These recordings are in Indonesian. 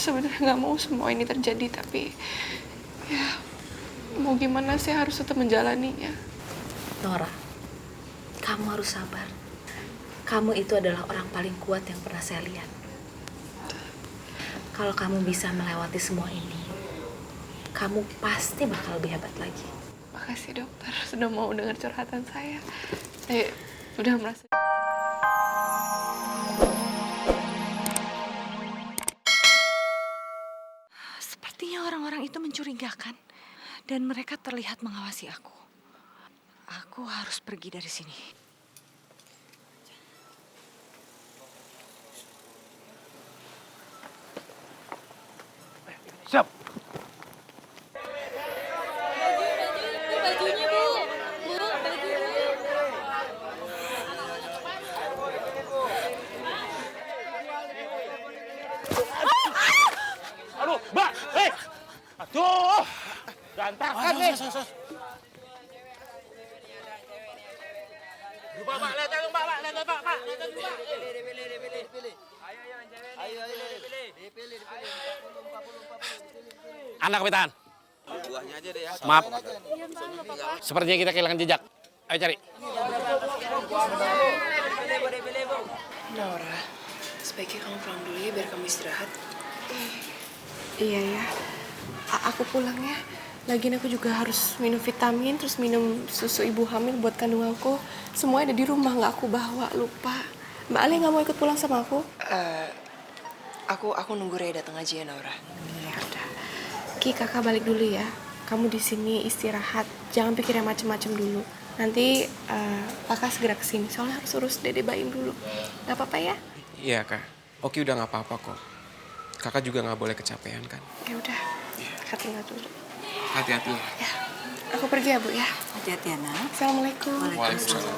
sebenarnya nggak mau semua ini terjadi, tapi ya mau gimana sih, harus tetap menjalaninya. Nora, kamu harus sabar. Kamu itu adalah orang paling kuat yang pernah saya lihat. Kalau kamu bisa melewati semua ini, kamu pasti bakal lebih hebat lagi. Makasih dokter sudah mau dengar curhatan saya. Saya udah merasa... Sepertinya orang-orang itu mencurigakan dan mereka terlihat mengawasi aku. Aku harus pergi dari sini. Siap. Bajunya, Bu. Bu, bajunya. Aduh, Mbak. Hei. Aduh. Berantakan nih. Mbak, lihat dulu, Mbak. Lihat dulu, Pak. Lihat dulu, Pak. Pilih. Ayo, dipilih. Anak kapitan. Buahnya aja deh ya. Maaf. Sepertinya kita kehilangan jejak. Ayo cari. Nora, sebaiknya kamu pulang dulu ya biar kamu istirahat. Iya ya, aku pulang ya. Lagian aku juga harus minum vitamin, terus minum susu ibu hamil buat kandunganku. Semuanya ada di rumah, nggak aku bawa, lupa. Mbak Ali nggak mau ikut pulang sama aku? Aku nunggu Ray datang aja ya, Naura. Ya udah. Ki, kakak balik dulu ya. Kamu di sini istirahat, jangan pikir yang macem-macem dulu. Nanti kakak segera kesini, soalnya harus urus Dede Baim dulu. Gak apa-apa ya? Iya kak, Oki udah nggak apa-apa kok. Kakak juga nggak boleh kecapean kan. Ya udah, kakak tinggal dulu. Hati-hati ya. Ya, aku pergi ya Bu ya. Hati-hati ya, Nak. Assalamualaikum. Waalaikumsalam.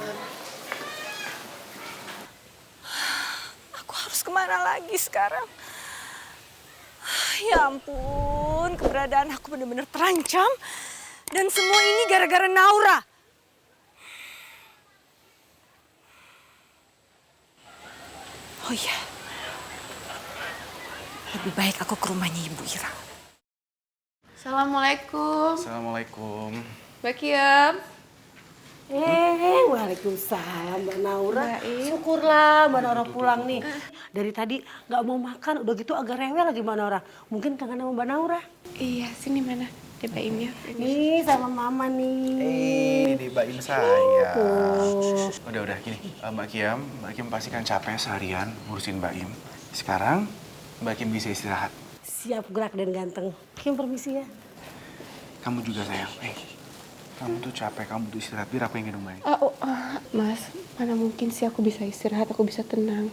Aku harus kemana lagi sekarang? Ya ampun, keberadaan aku benar-benar terancam. Dan semua ini gara-gara Naura. Oh iya, lebih baik aku ke rumahnya Ibu Ira. Assalamualaikum. Assalamualaikum. Mbak Kiem. Waalaikumsalam Mbak Naura. Baik. Syukurlah Mbak Naura pulang nih. Dari tadi nggak mau makan, udah gitu agak rewel lagi Mbak Naura. Mungkin kangen sama Mbak Naura. Iya, sini mana? Dede Baimnya. Nih sama Mama nih. Dede Baim saya. Udah gini. Mbak Kim pasti kan capek seharian ngurusin Mbak Im. Sekarang Mbak Kim bisa istirahat. Siap gerak dan ganteng. Kim permisi ya. Kamu juga sayang. Kamu tuh capek, kamu tuh istirahat. Biar aku yang gendong Mbak Im. Mas, mana mungkin sih aku bisa istirahat, aku bisa tenang.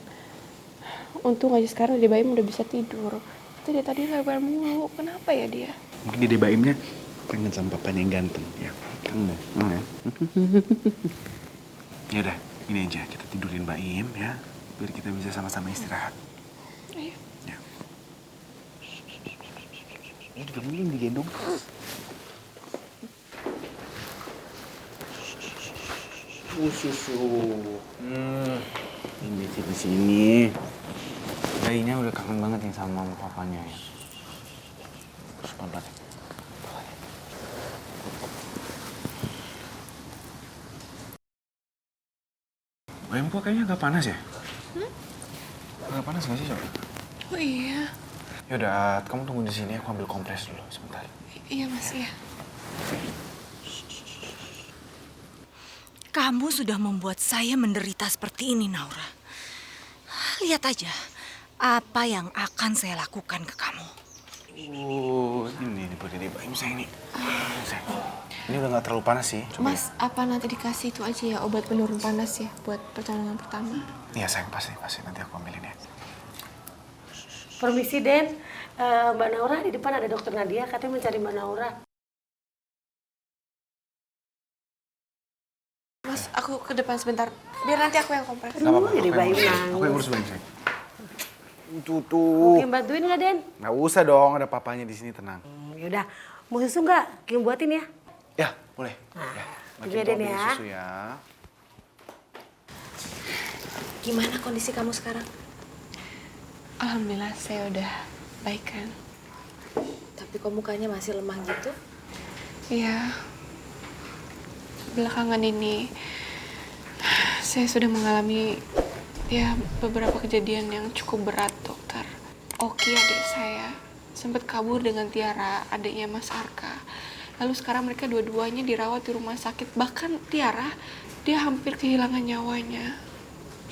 Untung aja sekarang Dede Baim udah bisa tidur. Itu dia tadi lebar mulu. Kenapa ya dia? Mungkin Dede Baimnya kangen sama papanya yang ganteng. Ya, kangen ya. Ya udah, ini aja. Kita tidurin Mbak Im ya. Biar kita bisa sama-sama istirahat. Ayo. Ya. Ini juga mungkin digendong. Susu. Ini di sini. Bayinya udah kangen banget nih sama mama papanya ya. Terus pelan-pelan. Bayam kok kayaknya agak panas ya? Agak panas nggak sih, Coba? Oh iya. Yaudah, kamu tunggu di sini. Aku ambil kompres dulu sebentar. Iya Mas, ya. Kamu sudah membuat saya menderita seperti ini, Naura. Lihat aja apa yang akan saya lakukan ke kamu. Ini buat Dede Baim saya ini. Sayang. Ini udah nggak terlalu panas sih. Coba Mas, apa nanti dikasih itu aja ya, obat penurun panas ya buat pertolongan pertama? Iya sayang, pasti. Nanti aku ambilin ya. Permisi Den. Mbak Naura di depan ada Dokter Nadia, katanya mencari Mbak Naura. Mas, aku ke depan sebentar. Biar nanti aku yang kompres. Nggak apa-apa. Dede Baim nangis. Aku yang urus Baim sayang. Tuh. Kim bantuin nggak Den? Nggak usah dong, ada papanya di sini, tenang. Yaudah, mau susu nggak? Kim buatin ya. Ya, boleh. Iya, Den, ya. Susu ya. Gimana kondisi kamu sekarang? Alhamdulillah saya udah baik kan? Tapi kok mukanya masih lemah gitu? Iya. Belakangan ini saya sudah mengalami beberapa kejadian yang cukup berat, dokter. Oki adik saya sempat kabur dengan Tiara, adiknya Mas Arka. Lalu sekarang mereka dua-duanya dirawat di rumah sakit. Bahkan Tiara, dia hampir kehilangan nyawanya.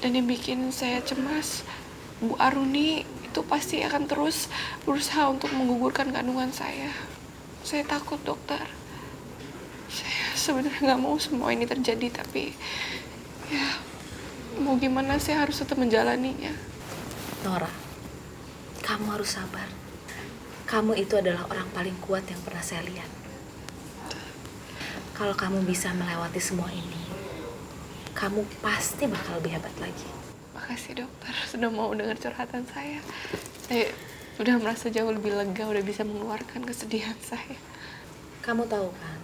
Dan yang bikin saya cemas, Bu Aruni itu pasti akan terus berusaha untuk menggugurkan kandungan saya. Saya takut, dokter. Saya sebenarnya nggak mau semua ini terjadi, tapi ya mau gimana saya harus tetap menjalaninya. Nora, kamu harus sabar. Kamu itu adalah orang paling kuat yang pernah saya lihat. Kalau kamu bisa melewati semua ini, kamu pasti bakal lebih hebat lagi. Makasih dokter, sudah mau dengar curhatan saya. Saya udah merasa jauh lebih lega, udah bisa mengeluarkan kesedihan saya. Kamu tahu kan,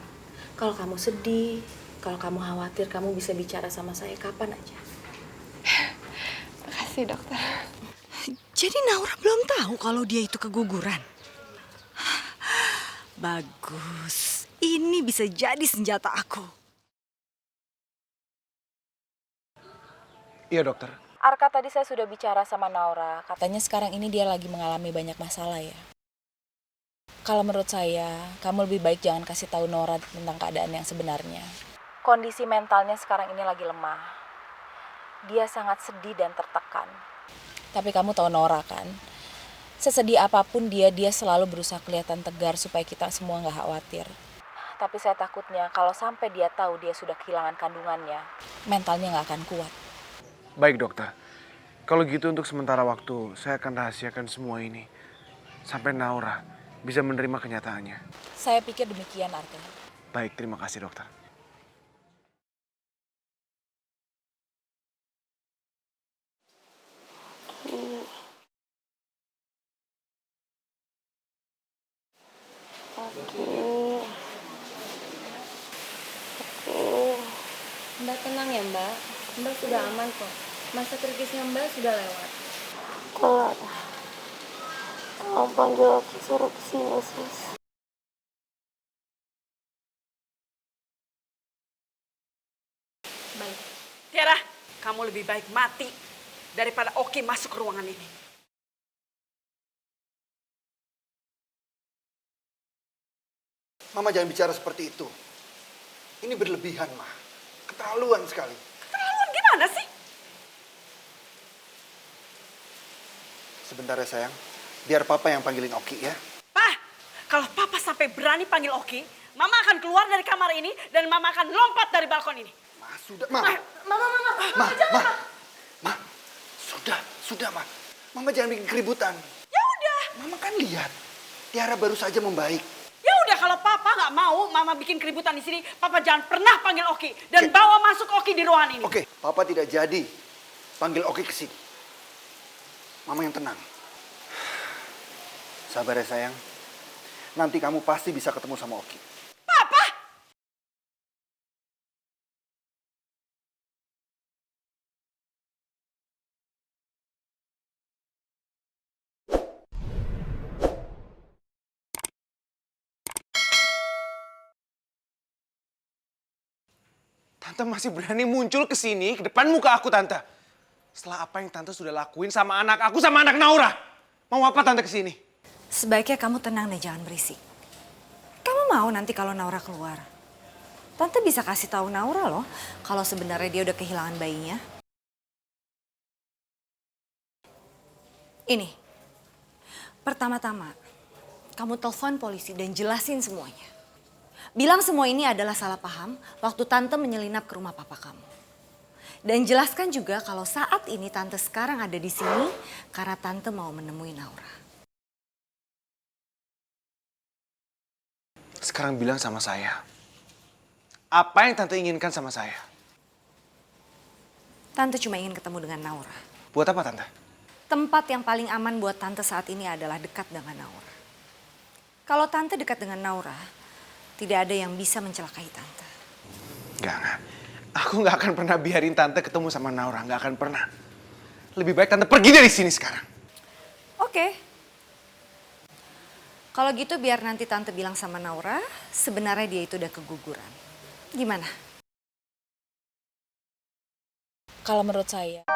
kalau kamu sedih, kalau kamu khawatir, kamu bisa bicara sama saya kapan aja. Makasih dokter. Jadi Naura belum tahu kalau dia itu keguguran. Bagus, ini bisa jadi senjata aku. Iya dokter. Arka, tadi saya sudah bicara sama Naura. Katanya sekarang ini dia lagi mengalami banyak masalah ya. Kalau menurut saya, kamu lebih baik jangan kasih tahu Naura tentang keadaan yang sebenarnya. Kondisi mentalnya sekarang ini lagi lemah. Dia sangat sedih dan tertekan. Tapi kamu tahu Naura kan? Sesedih apapun dia selalu berusaha kelihatan tegar supaya kita semua nggak khawatir. Tapi saya takutnya kalau sampai dia tahu dia sudah kehilangan kandungannya, mentalnya nggak akan kuat. Baik dokter. Kalau gitu untuk sementara waktu saya akan rahasiakan semua ini sampai Naura bisa menerima kenyataannya. Saya pikir demikian, Arka. Baik, terima kasih dokter. Mbak tenang ya Mbak, Mbak sudah aman kok. Masa kritisnya Mbak sudah lewat. Clara, tolong panggil aku suruh kesini, sus. Baik. Tiara, kamu lebih baik mati daripada Oki masuk ke ruangan ini. Mama jangan bicara seperti itu. Ini berlebihan, Ma. Keterlaluan sekali. Keterlaluan gimana sih? Sebentar ya sayang. Biar Papa yang panggilin Oki ya. Pak, kalau Papa sampai berani panggil Oki, Mama akan keluar dari kamar ini dan Mama akan lompat dari balkon ini. Ma, sudah, Ma. Ma. Sudah, Ma. Mama jangan bikin keributan. Ya udah. Mama kan lihat. Tiara baru saja membaik. Ya udah, kalau Papa nggak mau Mama bikin keributan di sini, Papa jangan pernah panggil Oki dan bawa masuk Oki di ruangan ini. Oke, Papa tidak jadi panggil Oki ke sini. Mama yang tenang. Sabar ya sayang. Nanti kamu pasti bisa ketemu sama Oki. Papa! Tante masih berani muncul ke sini, ke depan muka aku, Tante. Setelah apa yang Tante sudah lakuin sama anak aku, sama anak Naura. Mau apa Tante ke sini? Sebaiknya kamu tenang deh, jangan berisik. Kamu mau nanti kalau Naura keluar? Tante bisa kasih tahu Naura loh, kalau sebenarnya dia udah kehilangan bayinya. Ini, pertama-tama, kamu telepon polisi dan jelasin semuanya. Bilang semua ini adalah salah paham waktu Tante menyelinap ke rumah papa kamu. Dan jelaskan juga kalau saat ini Tante sekarang ada di sini karena Tante mau menemui Naura. Sekarang bilang sama saya. Apa yang Tante inginkan sama saya? Tante cuma ingin ketemu dengan Naura. Buat apa Tante? Tempat yang paling aman buat Tante saat ini adalah dekat dengan Naura. Kalau Tante dekat dengan Naura, tidak ada yang bisa mencelakai Tante. Enggak. Aku nggak akan pernah biarin Tante ketemu sama Naura. Nggak akan pernah. Lebih baik Tante pergi dari sini sekarang. Oke. Kalau gitu biar nanti tante bilang sama Naura, sebenarnya dia itu udah keguguran. Gimana? Kalau menurut saya,